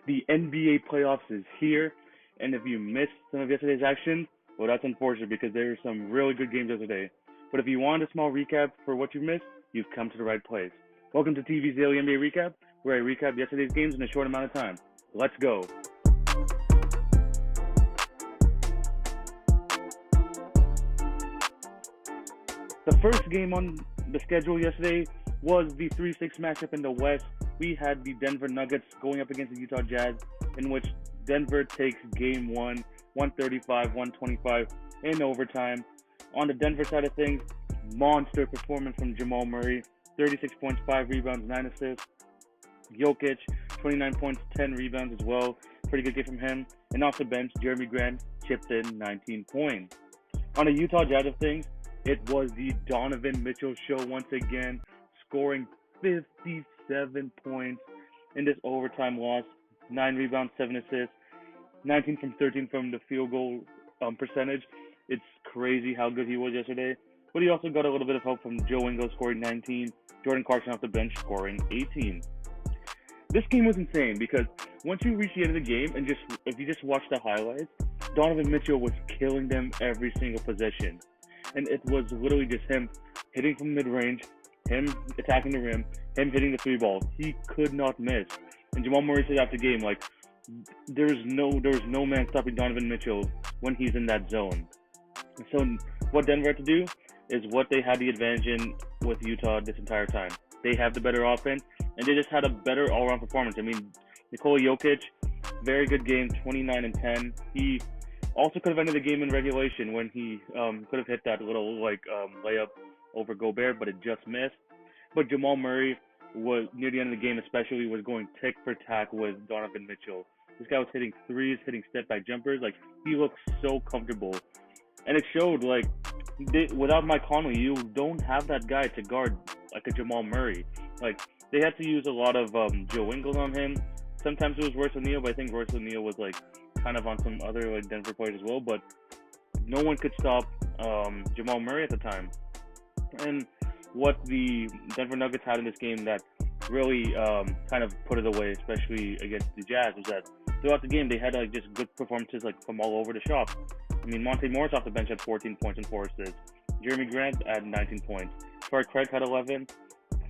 The NBA playoffs is here, and if you missed some of yesterday's action, well, that's unfortunate because there were some really good games yesterday. But if you want a small recap for what you missed, you've come to the right place. Welcome to TV's Daily NBA Recap, where I recap yesterday's games in a short amount of time. Let's go. The first game on the schedule yesterday was the 3-6 matchup in the West. We had the Denver Nuggets going up against the Utah Jazz, in which Denver takes game one, 135-125 in overtime. On the Denver side of things, monster performance from Jamal Murray, 36 points, 5 rebounds, 9 assists. Jokic, 29 points, 10 rebounds as well. Pretty good game from him. And off the bench, Jeremy Grant chipped in 19 points. On the Utah Jazz of things, it was the Donovan Mitchell show once again, scoring 57 points in this overtime loss, 9 rebounds, 7 assists, 19 from 13 from the field goal percentage. It's crazy how good he was yesterday. But he also got a little bit of help from Joe Ingles scoring 19, Jordan Clarkson off the bench scoring 18. This game was insane because once you reach the end of the game and if you just watch the highlights, Donovan Mitchell was killing them every single possession. And it was literally just him hitting from mid-range, him attacking the rim, him hitting the three ball. He could not miss. And Jamal Murray said after the game, like, there's no man stopping Donovan Mitchell when he's in that zone. So what Denver had to do is what they had the advantage in with Utah this entire time. They have the better offense, and they just had a better all-around performance. I mean, Nikola Jokic, very good game, 29 and 10. He also could have ended the game in regulation when he could have hit that little layup over Gobert, but it just missed. But Jamal Murray was near the end of the game, especially, was going tick for tack with Donovan Mitchell. This guy was hitting threes, hitting step-back jumpers. Like, he looked so comfortable, and it showed. Like, without Mike Conley, you don't have that guy to guard like a Jamal Murray. Like, they had to use a lot of Joe Ingles on him. Sometimes it was Royce O'Neal, but I think Royce O'Neal was like kind of on some other like Denver players as well. But no one could stop Jamal Murray at the time. And what the Denver Nuggets had in this game that really kind of put it away, especially against the Jazz, was that throughout the game they had like just good performances like from all over the shop. I mean, Monte Morris off the bench had 14 points and 4 assists. Jeremy Grant had 19 points. Torrey Craig had 11.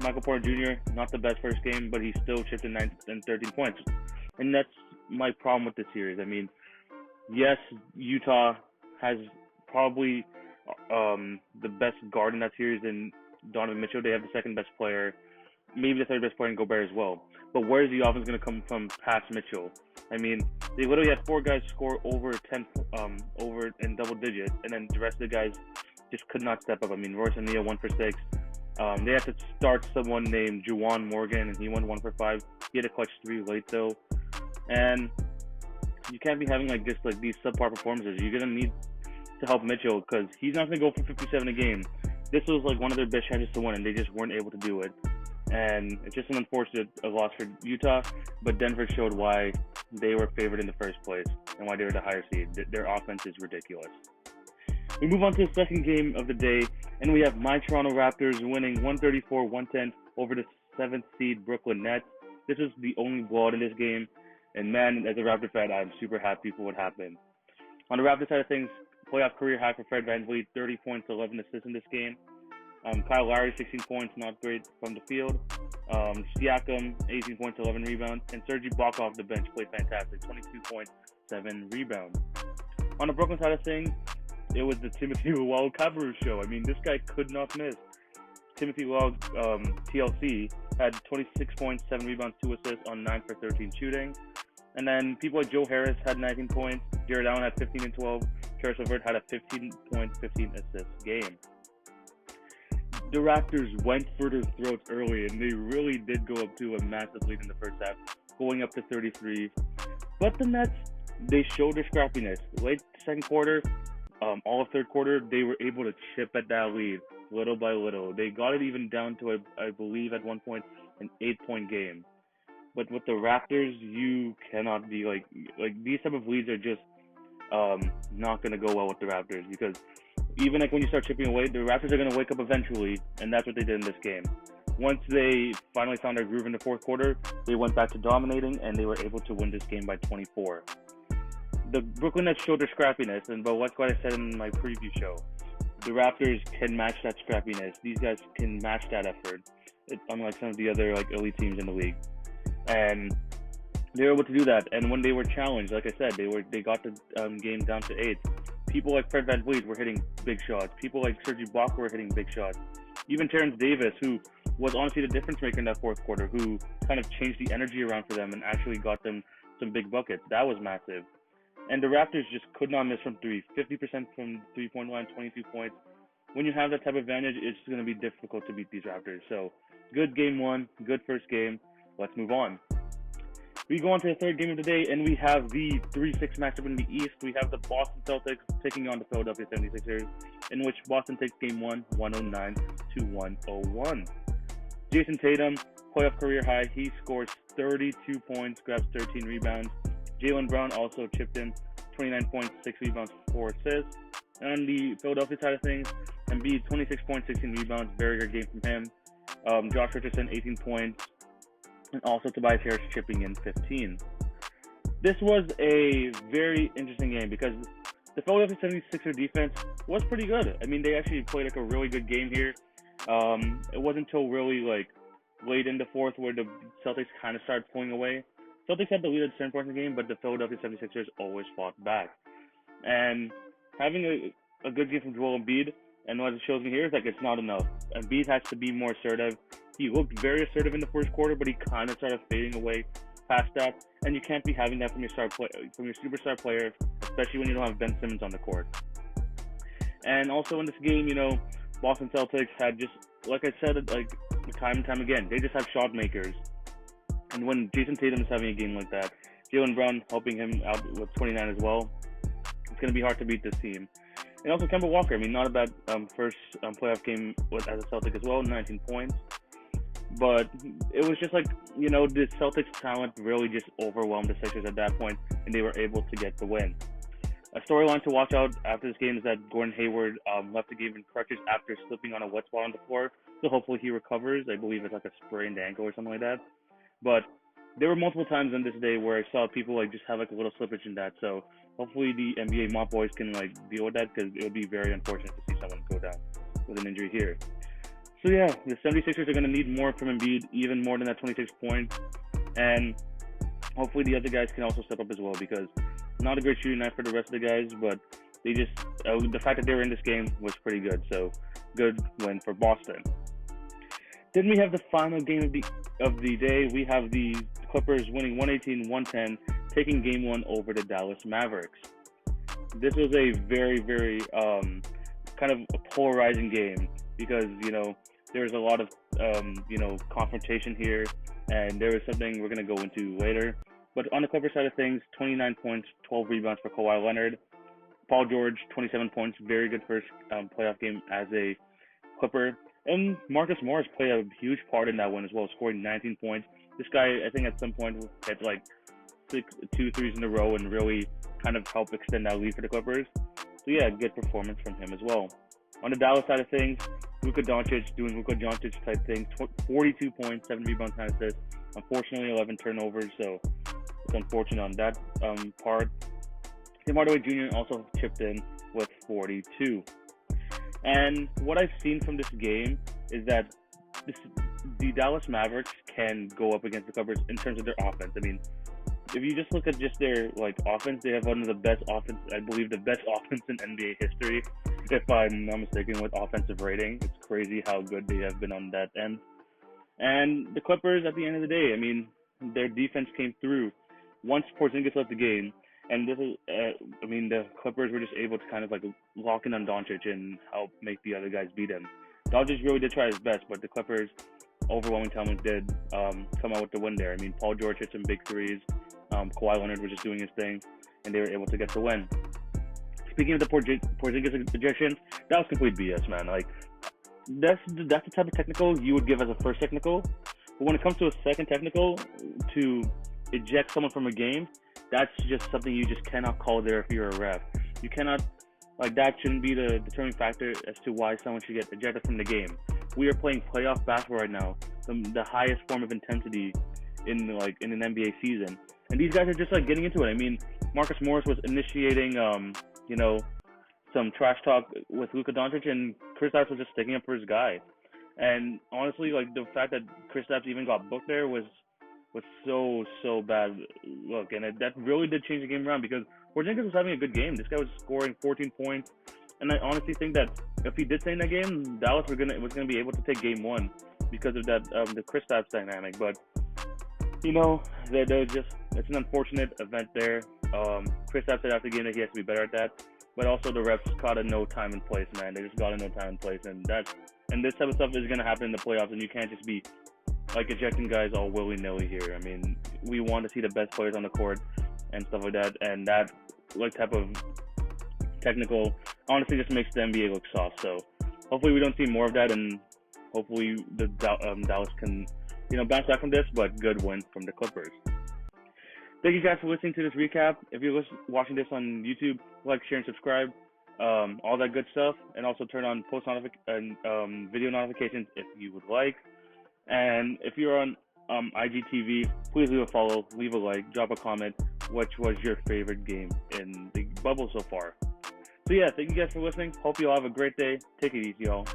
Michael Porter Jr., not the best first game, but he still chipped in 13 points. And that's my problem with this series. I mean, yes, Utah has probably the best guard in that series in Donovan Mitchell. They have the second best player, maybe the third best player in Gobert as well. But where is the offense going to come from past Mitchell? I mean, they literally had 4 guys score over 10, over in double digits, and then the rest of the guys just could not step up. I mean, Royce O'Neal 1 for 6. They had to start someone named Juwan Morgan, and he went 1 for 5. He had a clutch 3 late though, and you can't be having like just like these subpar performances. You're gonna need to help Mitchell because he's not gonna go for 57 a game. This was like one of their best chances to win, and they just weren't able to do it. And it's just an unfortunate loss for Utah, but Denver showed why they were favored in the first place and why they were the higher seed. Their offense is ridiculous. We move on to the second game of the day, and we have my Toronto Raptors winning 134-110 over the 7th seed Brooklyn Nets. This is the only blowout in this game, and man, as a Raptor fan, I'm super happy for what happened. On the Raptors side of things, playoff career high for Fred VanVleet, 30 points, 11 assists in this game. Kyle Lowry, 16 points, not great from the field. Siakam, 18 points, 11 rebounds. And Serge Ibaka off the bench played fantastic, 22 points, 7 rebounds. On the Brooklyn side of things, it was the Timothy Luwawu-Cabarrot show. I mean, this guy could not miss. Timothy Luwawu, TLC, had 26 points, 7 rebounds, 2 assists on 9 for 13 shooting. And then people like Joe Harris had 19 points. Jared Allen had 15 and 12. Karis LeVert had a 15 points, 15 assists game. The Raptors went for their throats early, and they really did go up to a massive lead in the first half, going up to 33. But the Nets, they showed their scrappiness. Late second quarter, all of third quarter, they were able to chip at that lead little by little. They got it even down to, I believe, at one point, an 8-point game. But with the Raptors, you cannot be like these type of leads are just not going to go well with the Raptors, because even like when you start chipping away, the Raptors are going to wake up eventually, and that's what they did in this game. Once they finally found their groove in the fourth quarter, they went back to dominating, and they were able to win this game by 24. The Brooklyn Nets showed their scrappiness, but what's what I said in my preview show. The Raptors can match that scrappiness. These guys can match that effort, unlike some of the other elite teams in the league. And they were able to do that. And when they were challenged, like I said, they got the game down to 8. People like Fred VanVleet were hitting big shots. People like Serge Ibaka were hitting big shots. Even Terrence Davis, who was honestly the difference maker in that fourth quarter, who kind of changed the energy around for them and actually got them some big buckets. That was massive. And the Raptors just could not miss from 3. 50% from the three-point line, 22 points. When you have that type of advantage, it's going to be difficult to beat these Raptors. So, good game 1, good first game. Let's move on. We go on to the third game of the day, and we have the 3-6 matchup in the East. We have the Boston Celtics taking on the Philadelphia 76ers, in which Boston takes game 1, 109-101. Jason Tatum, playoff career high. He scores 32 points, grabs 13 rebounds. Jaylen Brown also chipped in 29 points, 6 rebounds, 4 assists. And on the Philadelphia side of things, Embiid, 26 points, 16 rebounds, very good game from him. Josh Richardson, 18 points. And also Tobias Harris chipping in 15. This was a very interesting game because the Philadelphia 76er defense was pretty good. I mean, they actually played a really good game here. It wasn't until really late in the fourth where the Celtics kind of started pulling away. Celtics had the lead at certain points in the game, but the Philadelphia 76ers always fought back. And having a good game from Joel Embiid, and what it shows me here is it's not enough. Embiid has to be more assertive. He looked very assertive in the first quarter, but he kind of started fading away past that. And you can't be having that from your superstar player, especially when you don't have Ben Simmons on the court. And also in this game, Boston Celtics had just, like I said, time and time again, they just have shot makers. And when Jason Tatum is having a game like that, Jaylen Brown helping him out with 29 as well, it's going to be hard to beat this team. And also Kemba Walker, not a bad first playoff game as a Celtic as well, 19 points. But it was just the Celtics talent really just overwhelmed the Sixers at that point, and they were able to get the win. A storyline to watch out after this game is that Gordon Hayward left the game in crutches after slipping on a wet spot on the floor, so hopefully he recovers. I believe it's a sprained ankle or something like that. But there were multiple times on this day where I saw people just have a little slippage in that, so hopefully the NBA mop boys can deal with that, because it would be very unfortunate to see someone go down with an injury here. So yeah, the 76ers are going to need more from Embiid, even more than that 26 points. And hopefully the other guys can also step up as well, because not a great shooting night for the rest of the guys, but they just the fact that they were in this game was pretty good. So good win for Boston. Then we have the final game of the day. We have the Clippers winning 118-110, taking game 1 over the Dallas Mavericks. This was a very, very kind of a polarizing game, because there's a lot of confrontation here, and there is something we're going to go into later. But on the Clippers side of things, 29 points, 12 rebounds for Kawhi Leonard. Paul George, 27 points, very good first playoff game as a Clipper. And Marcus Morris played a huge part in that one as well, scoring 19 points. This guy, I think at some point, hit 2 threes in a row and really kind of helped extend that lead for the Clippers. So yeah, good performance from him as well. On the Dallas side of things, Luka Doncic doing Luka Doncic type things, 42 points, 7 rebounds, 9 assists. Unfortunately, 11 turnovers, so it's unfortunate on that part. Tim Hardaway Jr. also chipped in with 42. And what I've seen from this game is that the Dallas Mavericks can go up against the Clippers in terms of their offense. If you just look at just their offense, they have one of the best offense, I believe the best offense in NBA history, if I'm not mistaken, with offensive rating. It's crazy how good they have been on that end. And the Clippers, at the end of the day, their defense came through once Porzingis left the game. And this is, the Clippers were just able to kind of lock in on Doncic and help make the other guys beat him. Doncic really did try his best, but the Clippers, overwhelming talent, did come out with the win there. Paul George hit some big threes. Kawhi Leonard was just doing his thing, and they were able to get the win. Speaking of the Porzingis ejection, that was complete BS, man. That's the type of technical you would give as a first technical. But when it comes to a second technical, to eject someone from a game, that's just something you just cannot call there if you're a ref. You cannot, that shouldn't be the determining factor as to why someone should get ejected from the game. we are playing playoff basketball right now, the highest form of intensity in an NBA season. And these guys are just like getting into it. I mean, Marcus Morris was initiating, some trash talk with Luka Doncic, and Kristaps was just sticking up for his guy. And honestly, like the fact that Kristaps even got booked there was so bad. Look, and that really did change the game around because Porzingis was having a good game. This guy was scoring 14 points, and I honestly think that if he did stay in that game, Dallas was gonna be able to take game one because of that the Kristaps dynamic. But they're just, it's an unfortunate event there. Kristaps said after the game that he has to be better at that, but also the refs caught a no time and place, man. They just got a no time and place, and this type of stuff is gonna happen in the playoffs, and you can't just be like ejecting guys all willy-nilly here. I mean, we want to see the best players on the court and stuff like that, and that like type of technical honestly just makes the NBA look soft. So hopefully we don't see more of that, and hopefully the Dallas can bounce back from this. But good win from the Clippers. Thank you guys for listening to this recap. If you're watching this on YouTube, like, share, and subscribe, all that good stuff, and also turn on post video notifications if you would like. And if you're on IGTV, please leave a follow, leave a like, drop a comment. Which was your favorite game in the bubble so far? So yeah, thank you guys for listening. Hope you all have a great day. Take it easy, y'all.